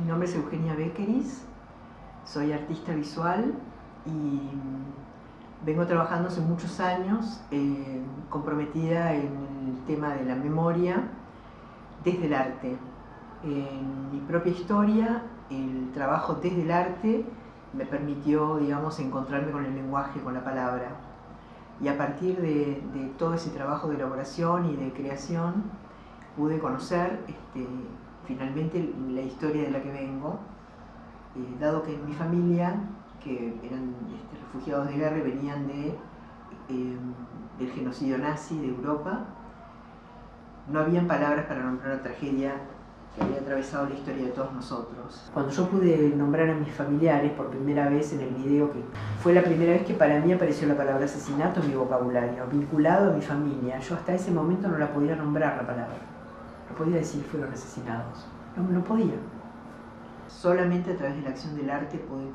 nombre es Eugenia Beckeris, soy artista visual y vengo trabajando hace muchos años comprometida en el tema de la memoria desde el arte. En mi propia historia, el trabajo desde el arte me permitió, digamos, encontrarme con el lenguaje, con la palabra. Y a partir de todo ese trabajo de elaboración y de creación, pude conocer finalmente la historia de la que vengo, dado que en mi familia, que eran refugiados de guerra, venían del genocidio nazi de Europa, no habían palabras para nombrar la tragedia que había atravesado la historia de todos nosotros. Cuando yo pude nombrar a mis familiares por primera vez en el video, que fue la primera vez que para mí apareció la palabra asesinato en mi vocabulario, vinculado a mi familia, yo hasta ese momento no la podía nombrar la palabra, no podía decir fueron asesinados, no podía. Solamente a través de la acción del arte pude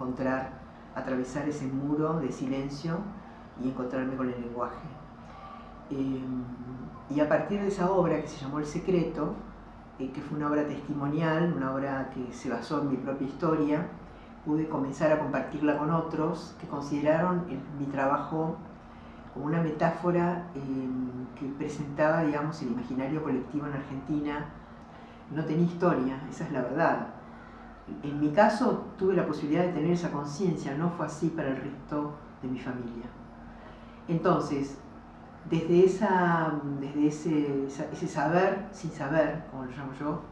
atravesar ese muro de silencio y encontrarme con el lenguaje. Y a partir de esa obra que se llamó El Secreto, que fue una obra testimonial, una obra que se basó en mi propia historia, pude comenzar a compartirla con otros que consideraron mi trabajo como una metáfora que presentaba, digamos, el imaginario colectivo en Argentina. No tenía historia, esa es la verdad. En mi caso tuve la posibilidad de tener esa conciencia, no fue así para el resto de mi familia. Entonces, desde ese saber sin saber, como lo llamo yo,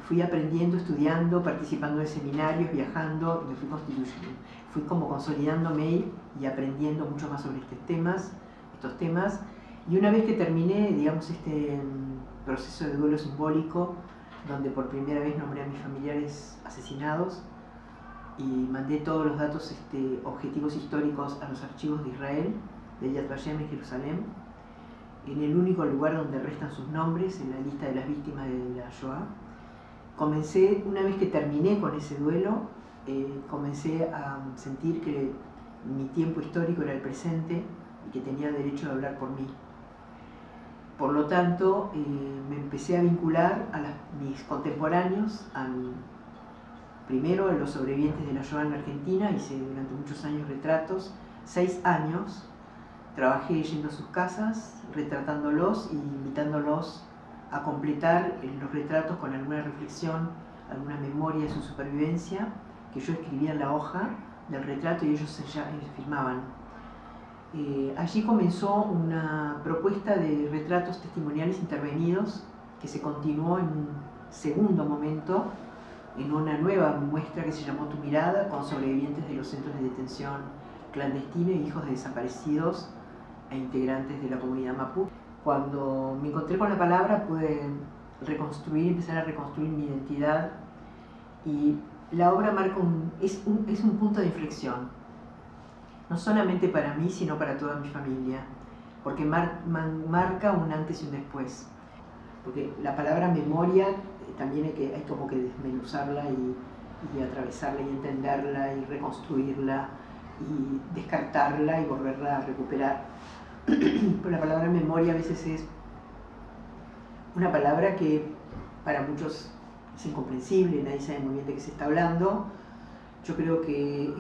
fui aprendiendo, estudiando, participando de seminarios, viajando, y me fui constituyendo. Fui como consolidándome y aprendiendo mucho más sobre estos temas. Y una vez que terminé, digamos, este proceso de duelo simbólico, donde por primera vez nombré a mis familiares asesinados y mandé todos los datos objetivos históricos a los archivos de Israel, de Yad Vashem en Jerusalén, en el único lugar donde restan sus nombres en la lista de las víctimas de la Shoah. Comencé, una vez que terminé con ese duelo, comencé a sentir que mi tiempo histórico era el presente y que tenía derecho de hablar por mí. Por lo tanto, me empecé a vincular a mis contemporáneos, primero a los sobrevivientes de la Shoah en Argentina, hice durante muchos años retratos, 6 años, trabajé yendo a sus casas, retratándolos y invitándolos a completar los retratos con alguna reflexión, alguna memoria de su supervivencia, que yo escribía en la hoja del retrato y ellos firmaban. Allí comenzó una propuesta de retratos testimoniales intervenidos que se continuó en un segundo momento en una nueva muestra que se llamó Tu Mirada, con sobrevivientes de los centros de detención clandestino y hijos de desaparecidos e integrantes de la comunidad Mapuche. Cuando me encontré con la palabra pude empezar a reconstruir mi identidad, y la obra es un punto de inflexión, no solamente para mí, sino para toda mi familia, porque marca un antes y un después. Porque la palabra memoria también hay como que desmenuzarla y atravesarla y entenderla y reconstruirla y descartarla y volverla a recuperar. Pero la palabra memoria a veces es una palabra que para muchos es incomprensible, nadie sabe muy bien de qué se está hablando. Yo creo que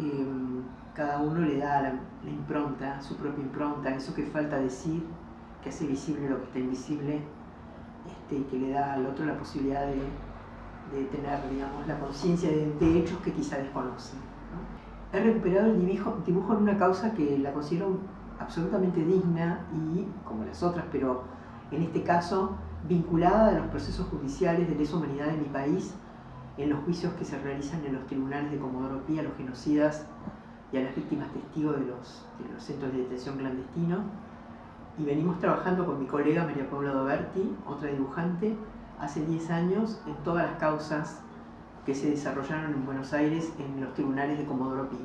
cada uno le da la impronta, su propia impronta, eso que falta decir, que hace visible lo que está invisible, y que le da al otro la posibilidad de tener, digamos, la conciencia de hechos que quizá desconoce, ¿no? He recuperado el dibujo en una causa que la considero absolutamente digna y, como las otras, pero en este caso vinculada a los procesos judiciales de lesa humanidad de mi país, en los juicios que se realizan en los tribunales de Comodoro Pi a los genocidas y a las víctimas testigos de los centros de detención clandestinos. Y venimos trabajando con mi colega María Paula Doberti, otra dibujante, hace 10 años en todas las causas que se desarrollaron en Buenos Aires en los tribunales de Comodoro Pi.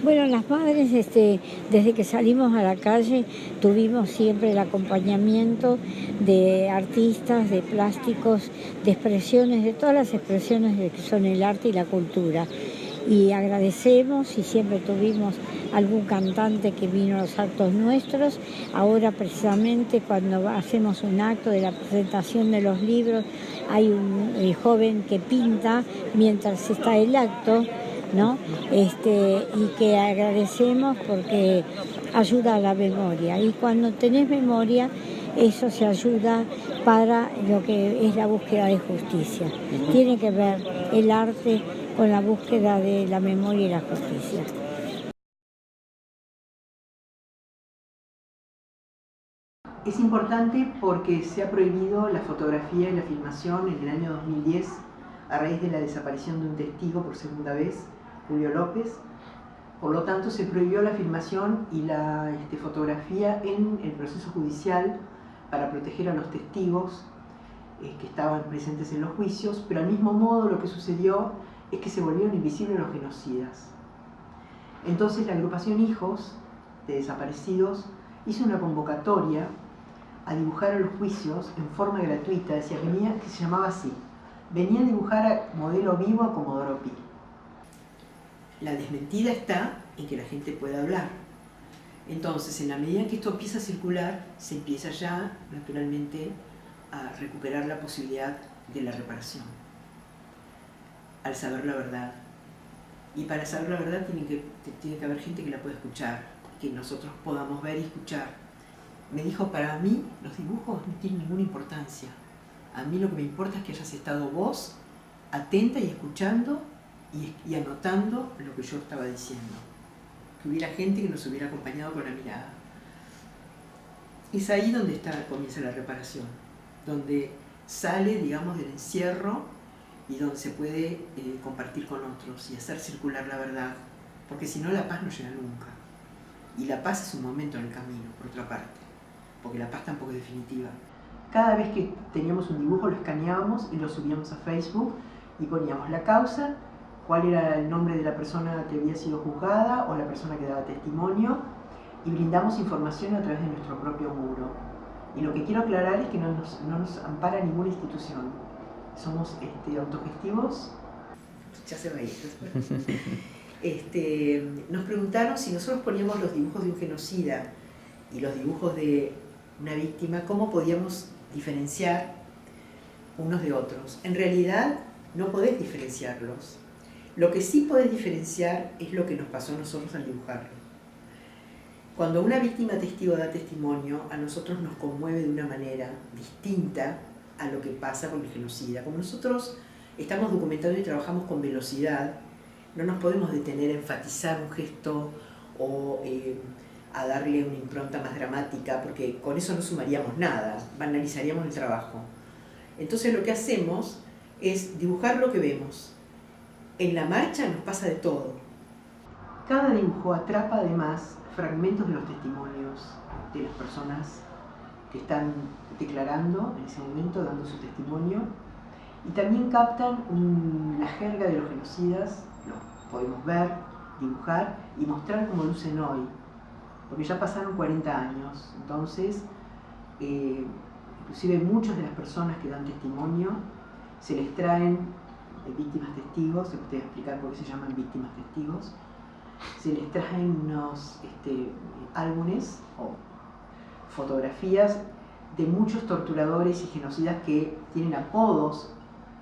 Bueno, las madres, desde que salimos a la calle, tuvimos siempre el acompañamiento de artistas, de plásticos, de expresiones, de todas las expresiones que son el arte y la cultura. y agradecemos, y siempre tuvimos algún cantante que vino a los actos nuestros. Ahora precisamente cuando hacemos un acto de la presentación de los libros, hay un joven que pinta mientras está el acto, ¿no? Y que agradecemos porque ayuda a la memoria, y cuando tenés memoria eso se ayuda para lo que es la búsqueda de justicia. Tiene que ver el arte con la búsqueda de la memoria y la justicia. Es importante porque se ha prohibido la fotografía y la filmación en el año 2010 a raíz de la desaparición de un testigo por segunda vez, Julio López. Por lo tanto, se prohibió la filmación y la fotografía en el proceso judicial para proteger a los testigos que estaban presentes en los juicios, pero al mismo modo lo que sucedió es que se volvieron invisibles los genocidas. Entonces la agrupación Hijos de Desaparecidos hizo una convocatoria a dibujar a los juicios en forma gratuita, que se llamaba así: venía a dibujar a modelo vivo a Comodoro Pi. La desmentida está en que la gente pueda hablar. Entonces, en la medida en que esto empieza a circular, se empieza ya, naturalmente, a recuperar la posibilidad de la reparación, al saber la verdad. Y para saber la verdad tiene que haber gente que la pueda escuchar, que nosotros podamos ver y escuchar. Me dijo, para mí los dibujos no tienen ninguna importancia. A mí lo que me importa es que hayas estado vos atenta y escuchando y anotando lo que yo estaba diciendo. Que hubiera gente que nos hubiera acompañado con la mirada. Es ahí donde comienza la reparación, donde sale, digamos, del encierro y donde se puede compartir con otros y hacer circular la verdad, porque si no la paz no llega nunca. Y la paz es un momento en el camino, por otra parte, porque la paz tampoco es definitiva. Cada vez que teníamos un dibujo lo escaneábamos y lo subíamos a Facebook y poníamos la causa, cuál era el nombre de la persona que había sido juzgada o la persona que daba testimonio, y brindamos información a través de nuestro propio muro. Y lo que quiero aclarar es que no nos ampara ninguna institución. Somos autogestivos. Ya se va a ir. Nos preguntaron si nosotros poníamos los dibujos de un genocida y los dibujos de una víctima, ¿cómo podíamos diferenciar unos de otros? En realidad no podés diferenciarlos. Lo que sí podés diferenciar es lo que nos pasó a nosotros al dibujarlo. Cuando una víctima testigo da testimonio, a nosotros nos conmueve de una manera distinta a lo que pasa con el genocida. Como nosotros estamos documentando y trabajamos con velocidad, no nos podemos detener a enfatizar un gesto o a darle una impronta más dramática, porque con eso no sumaríamos nada, banalizaríamos el trabajo. Entonces lo que hacemos es dibujar lo que vemos. En la marcha nos pasa de todo. Cada dibujo atrapa además fragmentos de los testimonios de las personas que están declarando en ese momento, dando su testimonio, y también captan la jerga de los genocidas, lo podemos ver, dibujar y mostrar cómo lucen hoy, porque ya pasaron 40 años, entonces inclusive muchas de las personas que dan testimonio se les traen víctimas testigos, se puede explicar por qué se llaman víctimas testigos, se les traen unos álbumes o fotografías de muchos torturadores y genocidas que tienen apodos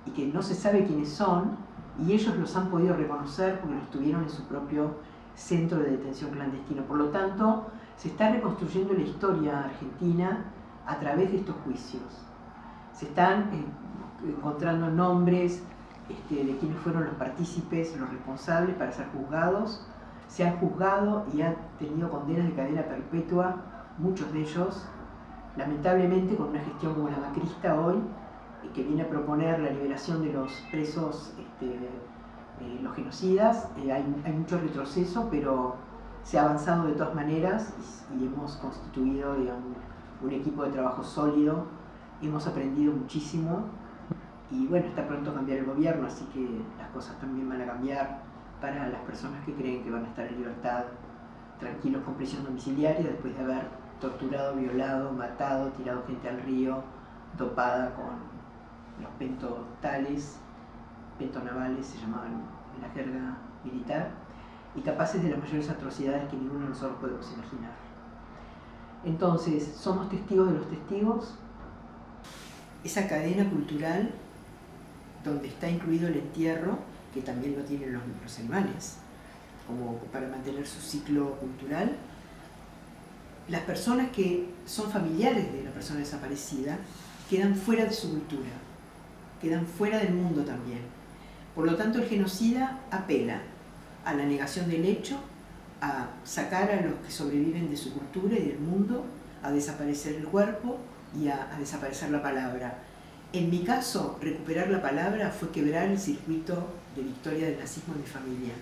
y que no se sabe quiénes son, y ellos los han podido reconocer porque los tuvieron en su propio centro de detención clandestino. Por lo tanto, se está reconstruyendo la historia argentina a través de estos juicios. Se están encontrando nombres de quienes fueron los partícipes, los responsables para ser juzgados. Se han juzgado y han tenido condenas de cadena perpetua, muchos de ellos, lamentablemente con una gestión como la macrista hoy, que viene a proponer la liberación de los presos, los genocidas. Hay mucho retroceso, pero se ha avanzado de todas maneras y hemos constituido, digamos, un equipo de trabajo sólido, hemos aprendido muchísimo y bueno, está pronto a cambiar el gobierno, así que las cosas también van a cambiar para las personas que creen que van a estar en libertad, tranquilos con prisión domiciliaria, después de haber torturado, violado, matado, tirado gente al río, dopada con los pentonavales, se llamaban en la jerga militar y capaces de las mayores atrocidades que ninguno de nosotros podemos imaginar. Entonces, somos testigos de los testigos. Esa cadena cultural donde está incluido el entierro, que también lo tienen los alemanes, como para mantener su ciclo cultural. Las personas que son familiares de la persona desaparecida quedan fuera de su cultura, quedan fuera del mundo también. Por lo tanto, el genocida apela a la negación del hecho, a sacar a los que sobreviven de su cultura y del mundo, a desaparecer el cuerpo y a desaparecer la palabra. En mi caso, recuperar la palabra fue quebrar el circuito de victoria del nazismo en mi familia.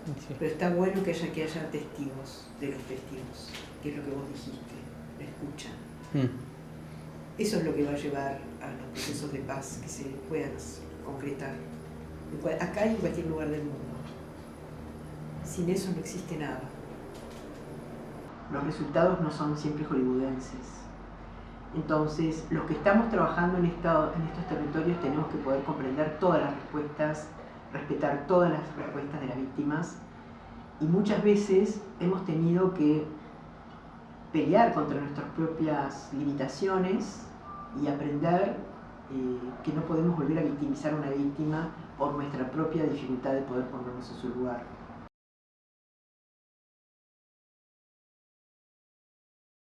Sí. Pero está bueno que haya testigos de los testigos, que es lo que vos dijiste, la escucha. Eso es lo que va a llevar a los procesos de paz que se puedan concretar, acá y en cualquier lugar del mundo. Sin eso no existe nada. Los resultados no son siempre hollywoodenses. Entonces, los que estamos trabajando en estos territorios tenemos que poder comprender todas las respuestas, respetar todas las respuestas de las víctimas, y muchas veces hemos tenido que pelear contra nuestras propias limitaciones y aprender que no podemos volver a victimizar a una víctima por nuestra propia dificultad de poder ponernos en su lugar.